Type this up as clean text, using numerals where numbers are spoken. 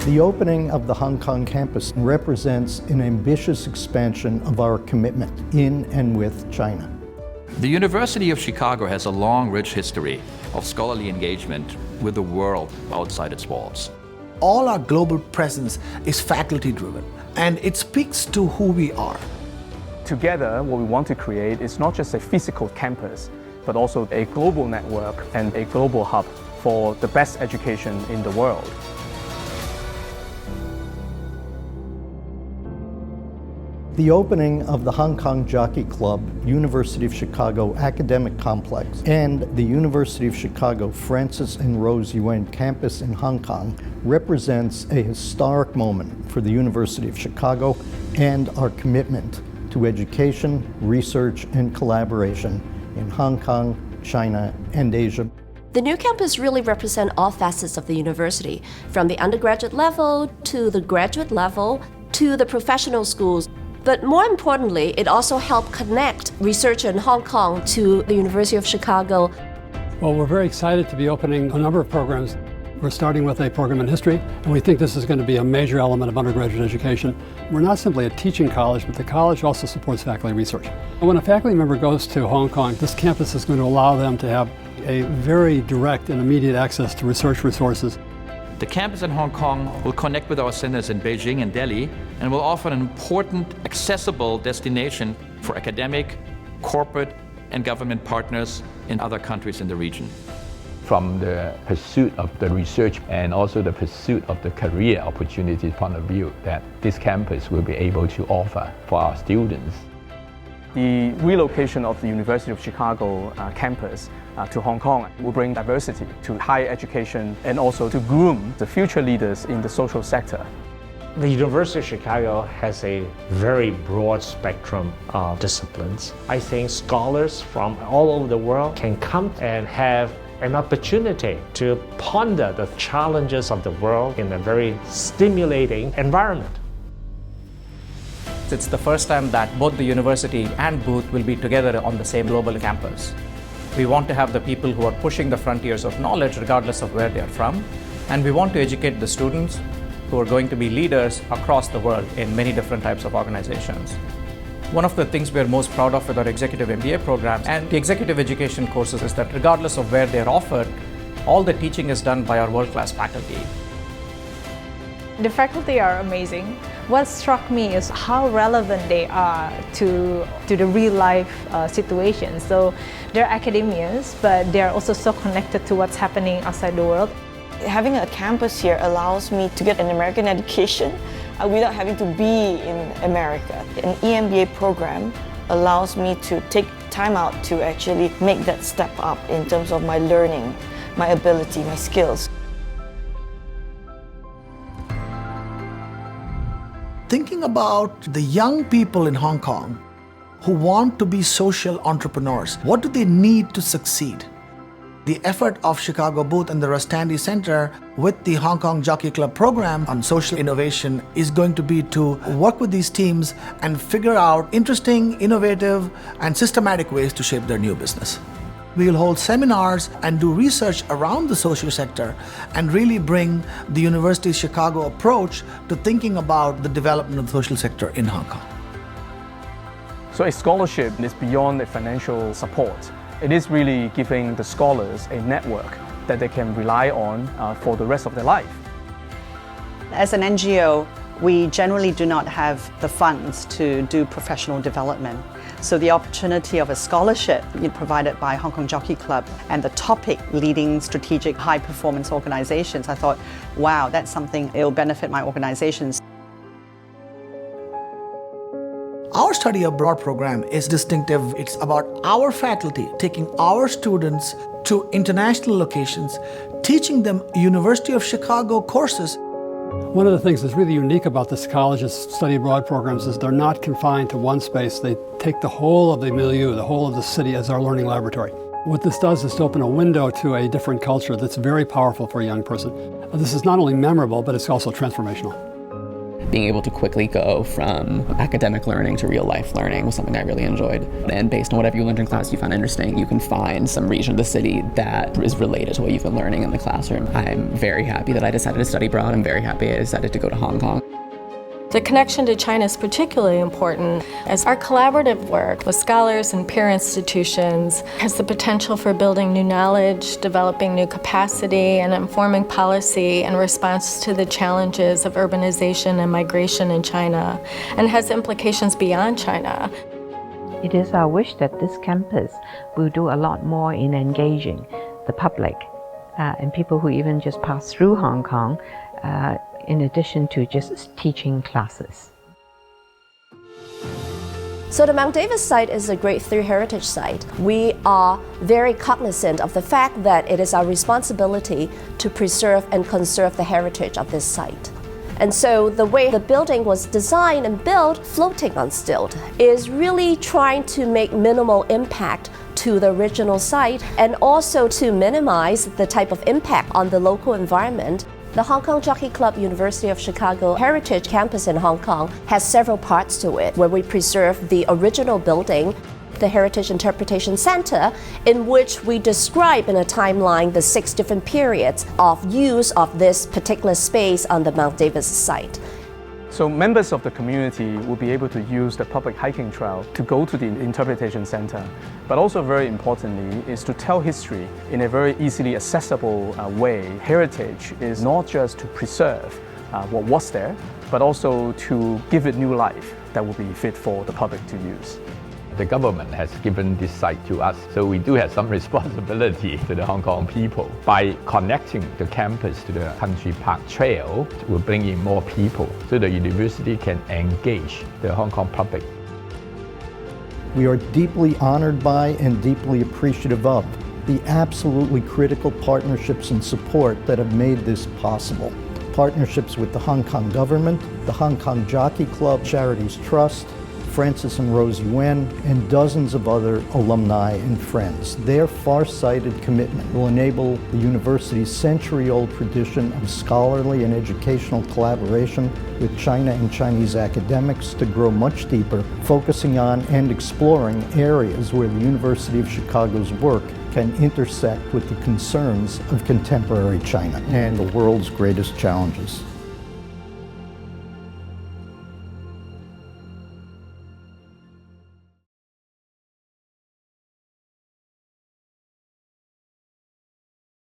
The opening of the Hong Kong campus represents an ambitious expansion of our commitment in and with China. The University of Chicago has a long, rich history of scholarly engagement with the world outside its walls. All our global presence is faculty-driven, and it speaks to who we are. Together, what we want to create is not just a physical campus, but also a global network and a global hub for the best education in the world. The opening of the Hong Kong Jockey Club, University of Chicago Academic Complex, and the University of Chicago Francis and Rose Yuen campus in Hong Kong represents a historic moment for the University of Chicago and our commitment to education, research, and collaboration in Hong Kong, China, and Asia. The new campus really represents all facets of the university, from the undergraduate level to the graduate level to the professional schools. But more importantly, it also helped connect research in Hong Kong to the University of Chicago. Well, we're very excited to be opening a number of programs. We're starting with a program in history, and we think this is going to be a major element of undergraduate education. We're not simply a teaching college, but the college also supports faculty research. When a faculty member goes to Hong Kong, this campus is going to allow them to have a very direct and immediate access to research resources. The campus in Hong Kong will connect with our centers in Beijing and Delhi and will offer an important, accessible destination for academic, corporate, and government partners in other countries in the region. From the pursuit of the research and also the pursuit of the career opportunities point of view that this campus will be able to offer for our students. The relocation of the University of Chicago campus to Hong Kong will bring diversity to higher education and also to groom the future leaders in the social sector. The University of Chicago has a very broad spectrum of disciplines. I think scholars from all over the world can come and have an opportunity to ponder the challenges of the world in a very stimulating environment. It's the first time that both the university and Booth will be together on the same global campus. We want to have the people who are pushing the frontiers of knowledge regardless of where they are from, and we want to educate the students who are going to be leaders across the world in many different types of organizations. One of the things we're most proud of with our executive MBA programs and the executive education courses is that regardless of where they're offered, all the teaching is done by our world-class faculty. The faculty are amazing. What struck me is how relevant they are to the real-life situation. So they're academians, but they're also so connected to what's happening outside the world. Having a campus here allows me to get an American education without having to be in America. An EMBA program allows me to take time out to actually make that step up in terms of my learning, my ability, my skills. Thinking about the young people in Hong Kong who want to be social entrepreneurs, what do they need to succeed? The effort of Chicago Booth and the Rustandi Center with the Hong Kong Jockey Club program on social innovation is going to be to work with these teams and figure out interesting, innovative, and systematic ways to shape their new business. We'll hold seminars and do research around the social sector and really bring the University of Chicago approach to thinking about the development of the social sector in Hong Kong. So a scholarship is beyond the financial support. It is really giving the scholars a network that they can rely on for the rest of their life. As an NGO, we generally do not have the funds to do professional development. So the opportunity of a scholarship provided by Hong Kong Jockey Club and the topic leading strategic high-performance organizations, I thought, wow, that's something it will benefit my organizations. Our study abroad program is distinctive. It's about our faculty taking our students to international locations, teaching them University of Chicago courses. One of the things that's really unique about this college's study abroad programs is they're not confined to one space. They take the whole of the milieu, the whole of the city as our learning laboratory. What this does is to open a window to a different culture that's very powerful for a young person. This is not only memorable, but it's also transformational. Being able to quickly go from academic learning to real life learning was something I really enjoyed. And based on whatever you learned in class you found interesting, you can find some region of the city that is related to what you've been learning in the classroom. I'm very happy that I decided to study abroad. I'm very happy I decided to go to Hong Kong. The connection to China is particularly important as our collaborative work with scholars and peer institutions has the potential for building new knowledge, developing new capacity, and informing policy in response to the challenges of urbanization and migration in China, and has implications beyond China. It is our wish that this campus will do a lot more in engaging the public and people who even just pass through Hong Kong in addition to just teaching classes. So the Mount Davis site is a Grade 3 heritage site. We are very cognizant of the fact that it is our responsibility to preserve and conserve the heritage of this site. And so the way the building was designed and built, floating on stilt, is really trying to make minimal impact to the original site and also to minimize the type of impact on the local environment. The Hong Kong Jockey Club University of Chicago Heritage Campus in Hong Kong has several parts to it, where we preserve the original building, the Heritage Interpretation Center, in which we describe in a timeline the 6 different periods of use of this particular space on the Mount Davis site. So members of the community will be able to use the public hiking trail to go to the Interpretation Center. But also very importantly is to tell history in a very easily accessible way. Heritage is not just to preserve what was there, but also to give it new life that will be fit for the public to use. The government has given this site to us, so we do have some responsibility to the Hong Kong people. By connecting the campus to the Country Park Trail, we'll bring in more people so the university can engage the Hong Kong public. We are deeply honored by and deeply appreciative of the absolutely critical partnerships and support that have made this possible. Partnerships with the Hong Kong government, the Hong Kong Jockey Club Charities Trust, Francis and Rose Yuen, and dozens of other alumni and friends. Their far-sighted commitment will enable the university's century-old tradition of scholarly and educational collaboration with China and Chinese academics to grow much deeper, focusing on and exploring areas where the University of Chicago's work can intersect with the concerns of contemporary China and the world's greatest challenges.